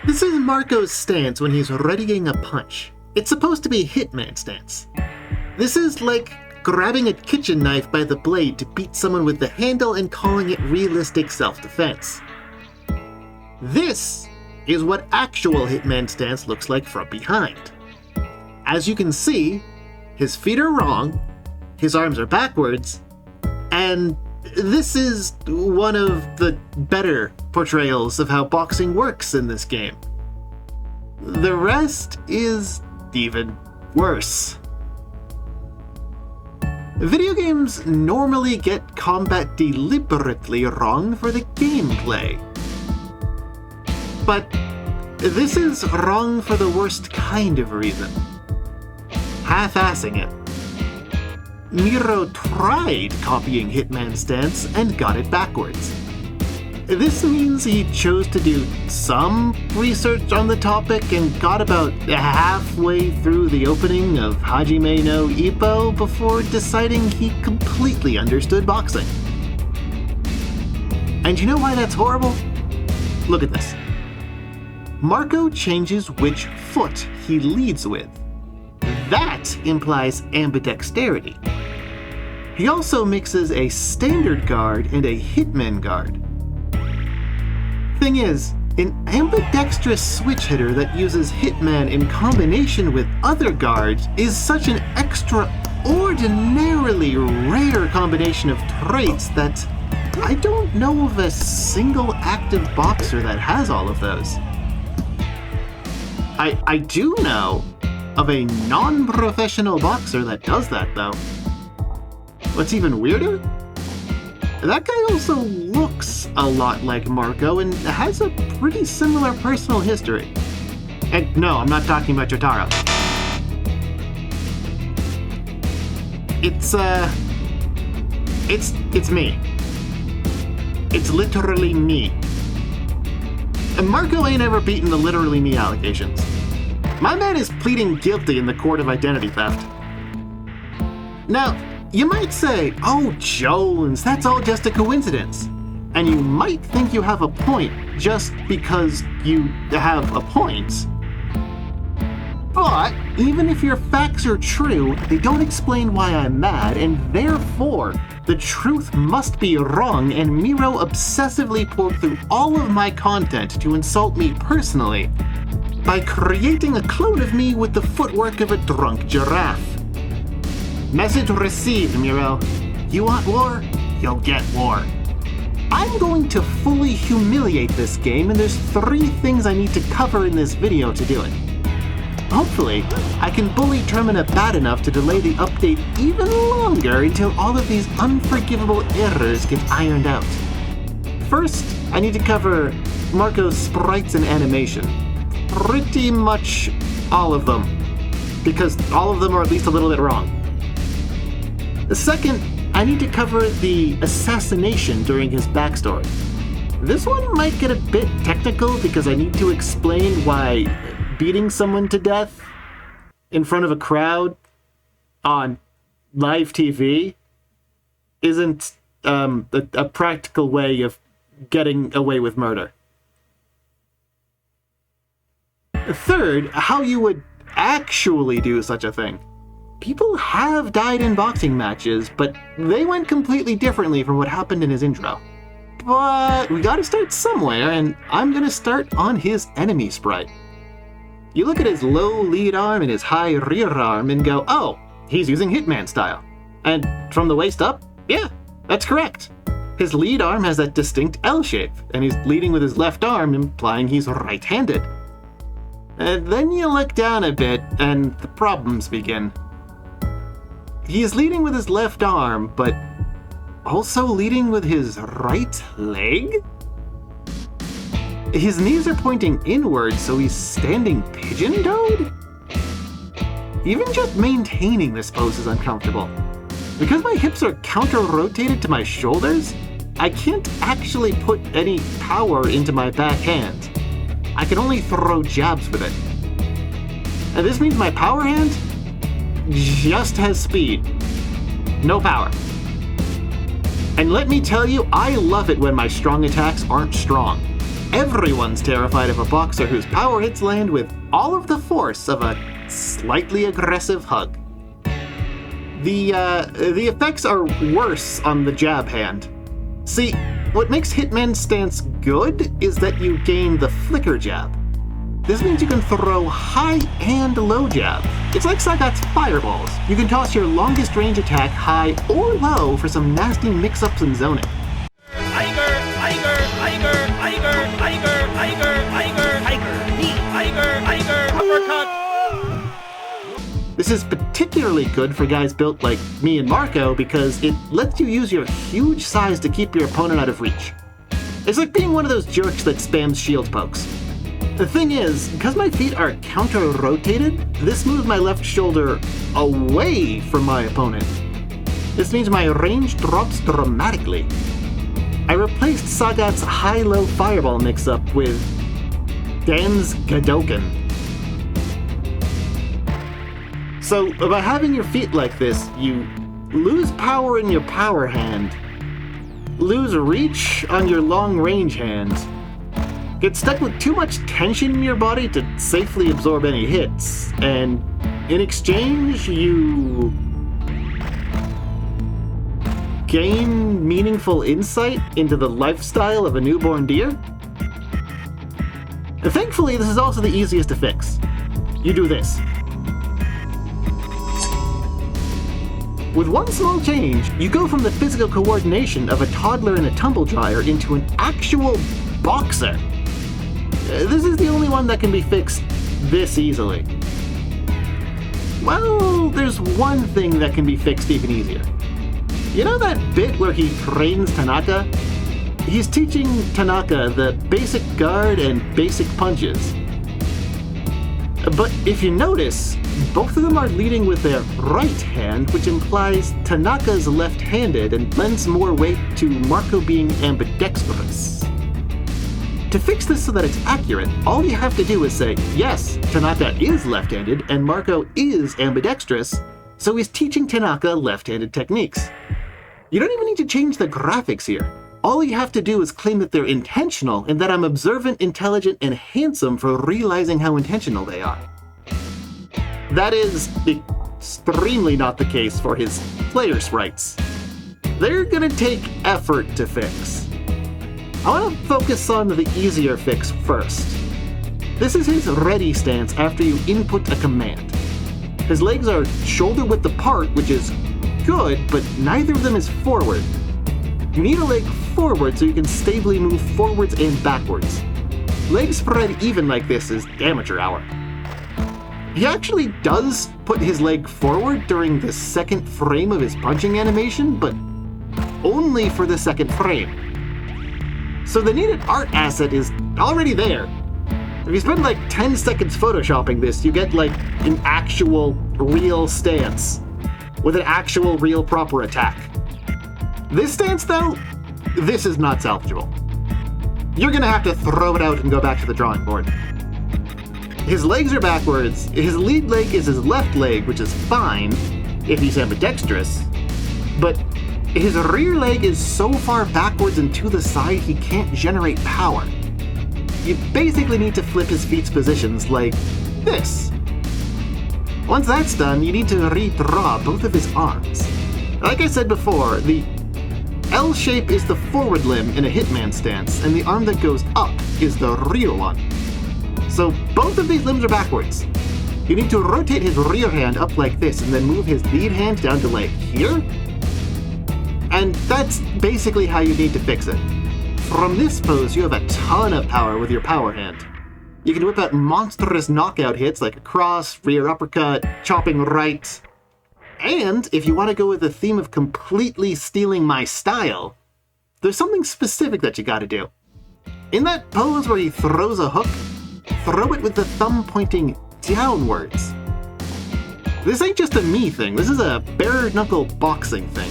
This is Marco's stance when he's readying a punch. It's supposed to be Hitman stance. This is like grabbing a kitchen knife by the blade to beat someone with the handle and calling it realistic self-defense. This is what actual Hitman stance looks like from behind. As you can see, his feet are wrong, his arms are backwards, and this is one of the better portrayals of how boxing works in this game. The rest is even worse. Video games normally get combat deliberately wrong for the gameplay. But this is wrong for the worst kind of reason. Half-assing it. Miro tried copying Hitman's stance and got it backwards. This means he chose to do some research on the topic and got about halfway through the opening of Hajime no Ippo before deciding he completely understood boxing. And you know why that's horrible? Look at this. Marcoh changes which foot he leads with. That implies ambidexterity. He also mixes a standard guard and a hitman guard. Thing is, an ambidextrous switch hitter that uses hitman in combination with other guards is such an extraordinarily rare combination of traits that I don't know of a single active boxer that has all of those. I do know of a non-professional boxer that does that, though. What's even weirder? That guy also looks a lot like Marcoh and has a pretty similar personal history. And no, I'm not talking about Jotaro. It's me. It's literally me. And Marcoh ain't ever beaten the Literally Me allegations. My man is pleading guilty in the court of identity theft. Now, you might say, oh, Jones, that's all just a coincidence. And you might think you have a point just because you have a point. But even if your facts are true, they don't explain why I'm mad, and therefore, the truth must be wrong, and Miro obsessively poured through all of my content to insult me personally by creating a clone of me with the footwork of a drunk giraffe. Message received, Miro. You want war? You'll get war. I'm going to fully humiliate this game, and there's 3 things I need to cover in this video to do it. Hopefully, I can bully Termina bad enough to delay the update even longer until all of these unforgivable errors get ironed out. First, I need to cover Marco's sprites and animation. Pretty much all of them, because all of them are at least a little bit wrong. The second, I need to cover the assassination during his backstory. This one might get a bit technical because I need to explain why beating someone to death in front of a crowd on live TV isn't a practical way of getting away with murder. Third, how you would actually do such a thing. People have died in boxing matches, but they went completely differently from what happened in his intro. But we gotta start somewhere, and I'm gonna start on his enemy sprite. You look at his low lead arm and his high rear arm and go, oh, he's using Hitman style. And from the waist up, yeah, that's correct. His lead arm has that distinct L shape, and he's leading with his left arm, implying he's right-handed. And then you look down a bit, and the problems begin. He is leading with his left arm, but also leading with his right leg? His knees are pointing inward, so he's standing pigeon-toed? Even just maintaining this pose is uncomfortable. Because my hips are counter-rotated to my shoulders, I can't actually put any power into my back hand. I can only throw jabs with it. And this means my power hand just has speed. No power. And let me tell you, I love it when my strong attacks aren't strong. Everyone's terrified of a boxer whose power hits land with all of the force of a slightly aggressive hug. The effects are worse on the jab hand. See, what makes Hitman's stance good is that you gain the flicker jab. This means you can throw high and low jab. It's like Sagat's fireballs. You can toss your longest range attack high or low for some nasty mix-ups and zoning. This is particularly good for guys built like me and Marcoh because it lets you use your huge size to keep your opponent out of reach. It's like being one of those jerks that spams shield pokes. The thing is, because my feet are counter-rotated, this moves my left shoulder away from my opponent. This means my range drops dramatically. I replaced Sagat's high-low fireball mix-up with Dan's Gadoken. So, by having your feet like this, you lose power in your power hand, lose reach on your long-range hand, get stuck with too much tension in your body to safely absorb any hits, and in exchange, you gain meaningful insight into the lifestyle of a newborn deer. And thankfully, this is also the easiest to fix. You do this. With one small change, you go from the physical coordination of a toddler in a tumble dryer into an actual boxer. This is the only one that can be fixed this easily. Well, there's one thing that can be fixed even easier. You know that bit where he trains Tanaka? He's teaching Tanaka the basic guard and basic punches. But if you notice, both of them are leading with their right hand, which implies Tanaka's left-handed and lends more weight to Marcoh being ambidextrous. To fix this so that it's accurate, all you have to do is say, yes, Tanaka is left-handed and Marcoh is ambidextrous, so he's teaching Tanaka left-handed techniques. You don't even need to change the graphics here. All you have to do is claim that they're intentional and that I'm observant, intelligent, and handsome for realizing how intentional they are. That is extremely not the case for his player sprites. They're gonna take effort to fix. I want to focus on the easier fix first. This is his ready stance after you input a command. His legs are shoulder-width apart, which is good, but neither of them is forward. You need a leg forward so you can stably move forwards and backwards. Legs spread even like this is amateur hour. He actually does put his leg forward during the second frame of his punching animation, but only for the second frame. So the needed art asset is already there. If you spend like 10 seconds photoshopping this, you get like an actual real stance with an actual real proper attack. This stance though, this is not salvageable. You're gonna have to throw it out and go back to the drawing board. His legs are backwards, his lead leg is his left leg, which is fine if he's ambidextrous, but his rear leg is so far backwards and to the side he can't generate power. You basically need to flip his feet's positions like this. Once that's done, you need to redraw both of his arms. Like I said before, the L shape is the forward limb in a Hitman stance, and the arm that goes up is the rear one. So both of these limbs are backwards. You need to rotate his rear hand up like this and then move his lead hand down to like here. And that's basically how you need to fix it. From this pose, you have a ton of power with your power hand. You can whip out monstrous knockout hits like a cross, rear uppercut, chopping right. And if you want to go with the theme of completely stealing my style, there's something specific that you gotta do. In that pose where he throws a hook, throw it with the thumb pointing downwards. This ain't just a me thing, this is a bare-knuckle boxing thing.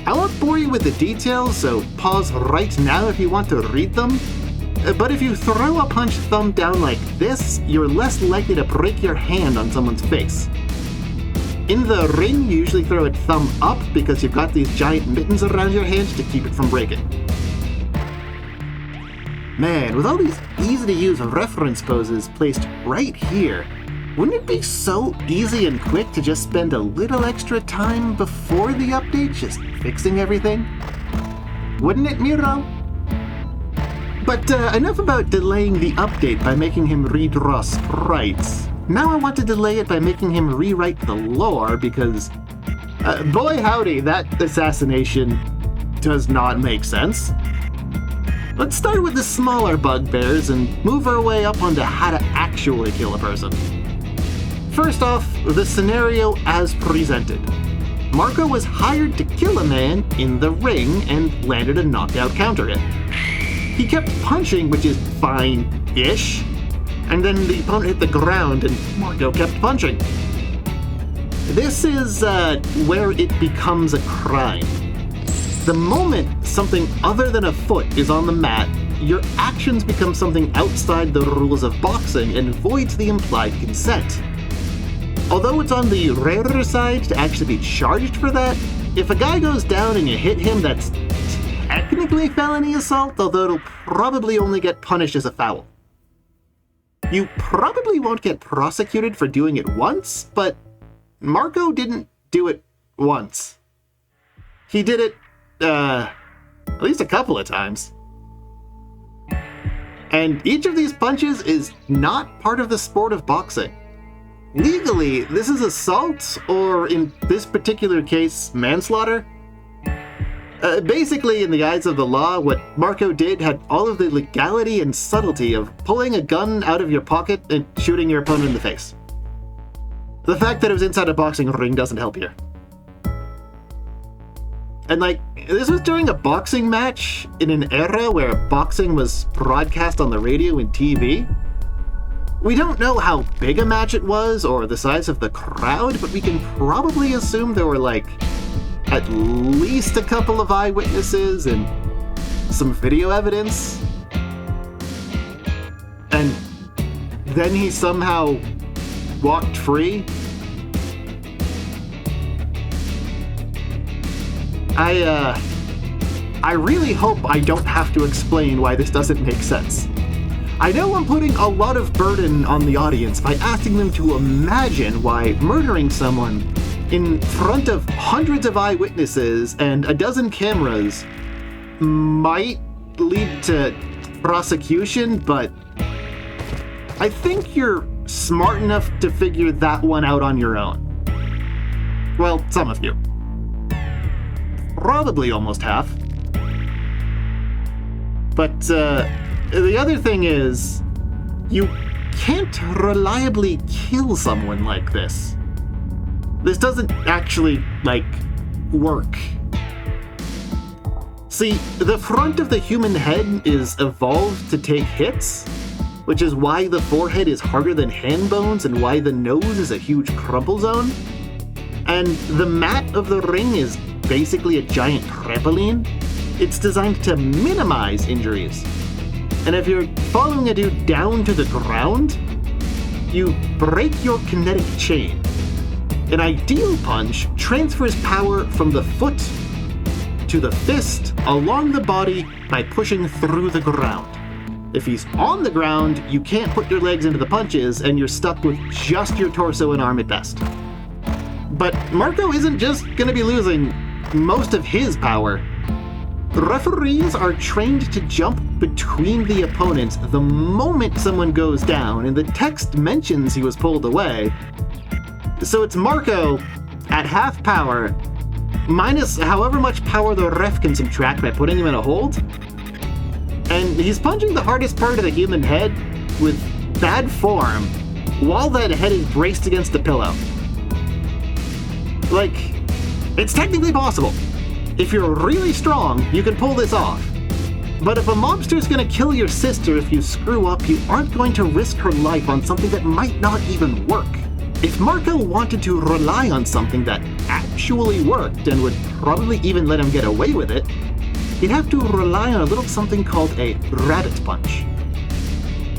I won't bore you with the details, so pause right now if you want to read them. But if you throw a punch thumb down like this, you're less likely to break your hand on someone's face. In the ring, you usually throw it thumb up because you've got these giant mittens around your hand to keep it from breaking. Man, with all these easy-to-use reference poses placed right here, wouldn't it be so easy and quick to just spend a little extra time before the update just fixing everything? Wouldn't it, Miro? But enough about delaying the update by making him redraw sprites. Now I want to delay it by making him rewrite the lore because, boy howdy, that assassination does not make sense. Let's start with the smaller bugbears and move our way up onto how to actually kill a person. First off, the scenario as presented. Marcoh was hired to kill a man in the ring and landed a knockout counter hit. He kept punching, which is fine-ish, and then the opponent hit the ground and Marcoh kept punching. This is where it becomes a crime. The moment something other than a foot is on the mat, your actions become something outside the rules of boxing and voids the implied consent. Although it's on the rarer side to actually be charged for that, if a guy goes down and you hit him, that's technically felony assault, although it'll probably only get punished as a foul. You probably won't get prosecuted for doing it once, but Marcoh didn't do it once. He did it, at least a couple of times. And each of these punches is not part of the sport of boxing. Legally, this is assault, or in this particular case, manslaughter. Basically, in the eyes of the law, what Marcoh did had all of the legality and subtlety of pulling a gun out of your pocket and shooting your opponent in the face. The fact that it was inside a boxing ring doesn't help here. And this was during a boxing match in an era where boxing was broadcast on the radio and TV. We don't know how big a match it was or the size of the crowd, but we can probably assume there were at least a couple of eyewitnesses and some video evidence. And then he somehow walked free. I really hope I don't have to explain why this doesn't make sense. I know I'm putting a lot of burden on the audience by asking them to imagine why murdering someone in front of hundreds of eyewitnesses and a dozen cameras might lead to prosecution, but I think you're smart enough to figure that one out on your own. Well, some of you. Probably almost half. But, the other thing is, you can't reliably kill someone like this. This doesn't actually, work. See, the front of the human head is evolved to take hits, which is why the forehead is harder than hand bones and why the nose is a huge crumple zone. And the mat of the ring is basically a giant trampoline. It's designed to minimize injuries. And if you're following a dude down to the ground, you break your kinetic chain. An ideal punch transfers power from the foot to the fist along the body by pushing through the ground. If he's on the ground, you can't put your legs into the punches and you're stuck with just your torso and arm at best. But Marcoh isn't just gonna be losing most of his power. Referees are trained to jump between the opponents the moment someone goes down, and the text mentions he was pulled away. So it's Marcoh at half power, minus however much power the ref can subtract by putting him in a hold. And he's punching the hardest part of the human head with bad form, while that head is braced against a pillow. It's technically possible. If you're really strong, you can pull this off. But if a mobster's gonna kill your sister if you screw up, you aren't going to risk her life on something that might not even work. If Marcoh wanted to rely on something that actually worked and would probably even let him get away with it, he'd have to rely on a little something called a rabbit punch.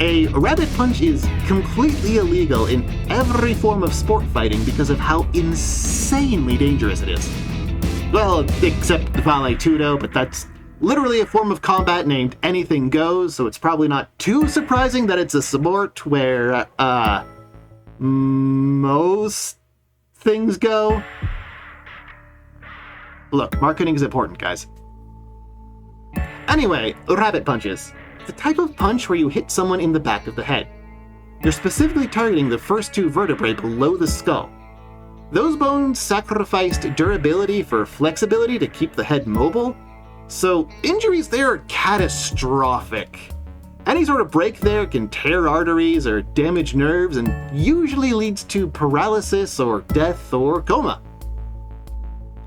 A rabbit punch is completely illegal in every form of sport fighting because of how insanely dangerous it is. Well, except Vale Tudo, but that's literally a form of combat named Anything Goes, so it's probably not too surprising that it's a sport where, most things go. Look, marketing is important, guys. Anyway, rabbit punches. The type of punch where you hit someone in the back of the head. You're specifically targeting the first two vertebrae below the skull. Those bones sacrificed durability for flexibility to keep the head mobile, so injuries there are catastrophic. Any sort of break there can tear arteries or damage nerves and usually leads to paralysis or death or coma.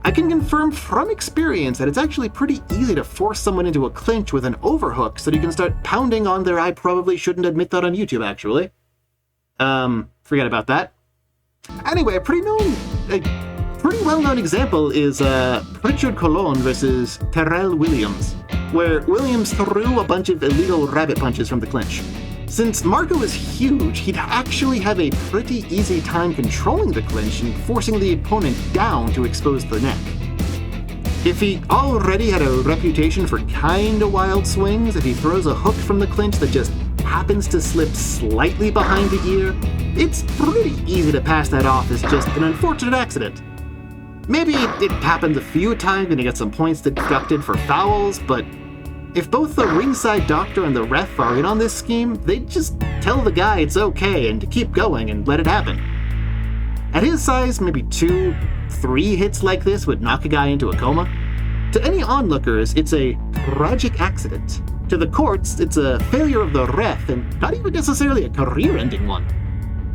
I can confirm from experience that it's actually pretty easy to force someone into a clinch with an overhook so that you can start pounding on their I probably shouldn't admit that on YouTube, actually. Forget about that. Anyway, a pretty well-known example is Pritchard Colon versus Terrell Williams, where Williams threw a bunch of illegal rabbit punches from the clinch. Since Marcoh is huge, he'd actually have a pretty easy time controlling the clinch and forcing the opponent down to expose the neck. If he already had a reputation for kinda wild swings, if he throws a hook from the clinch that just happens to slip slightly behind the ear, it's pretty easy to pass that off as just an unfortunate accident. Maybe it happened a few times and he got some points deducted for fouls, but if both the ringside doctor and the ref are in on this scheme, they'd just tell the guy it's okay and to keep going and let it happen. At his size, maybe 2-3 hits like this would knock a guy into a coma. To any onlookers, it's a tragic accident. To the courts, it's a failure of the ref and not even necessarily a career-ending one.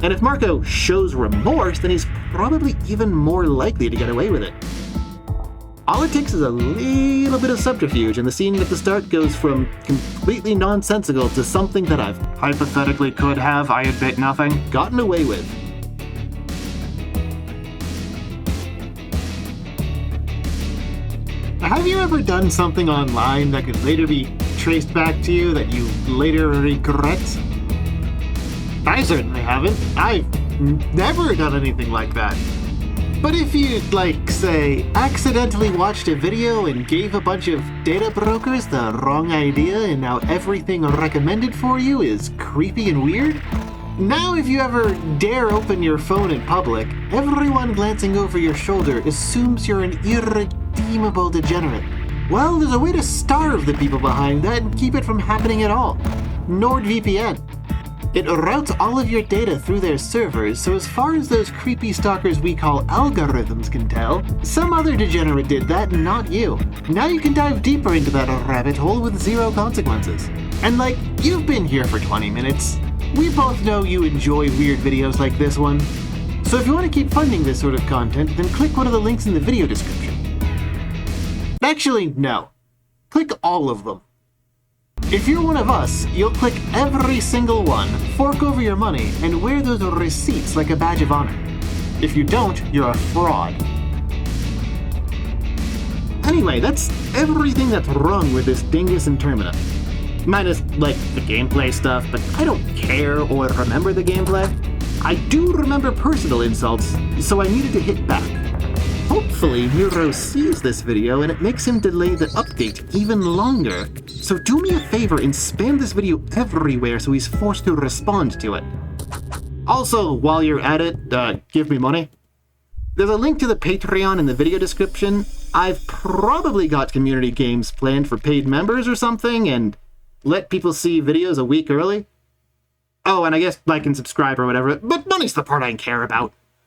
And if Marcoh shows remorse, then he's probably even more likely to get away with it. All it takes is a little bit of subterfuge, and the scene at the start goes from completely nonsensical to something that I've hypothetically could have, I admit nothing, gotten away with. Have you ever done something online that could later be traced back to you that you later regret? I certainly haven't. I've never done anything like that. But if you, say, accidentally watched a video and gave a bunch of data brokers the wrong idea and now everything recommended for you is creepy and weird? Now if you ever dare open your phone in public, everyone glancing over your shoulder assumes you're an irredeemable degenerate. Well, there's a way to starve the people behind that and keep it from happening at all. NordVPN. It routes all of your data through their servers, so as far as those creepy stalkers we call algorithms can tell, some other degenerate did that, not you. Now you can dive deeper into that rabbit hole with zero consequences. And you've been here for 20 minutes. We both know you enjoy weird videos like this one. So if you want to keep funding this sort of content, then click one of the links in the video description. Actually, no. Click all of them. If you're one of us, you'll click every single one, fork over your money, and wear those receipts like a badge of honor. If you don't, you're a fraud. Anyway, that's everything that's wrong with this Dingus Intermina. Minus, the gameplay stuff, but I don't care or remember the gameplay. I do remember personal insults, so I needed to hit back. Hopefully, Miro sees this video and it makes him delay the update even longer. So do me a favor and spam this video everywhere so he's forced to respond to it. Also, while you're at it, give me money. There's a link to the Patreon in the video description. I've probably got community games planned for paid members or something and let people see videos a week early. Oh, and I guess like and subscribe or whatever, but money's the part I care about.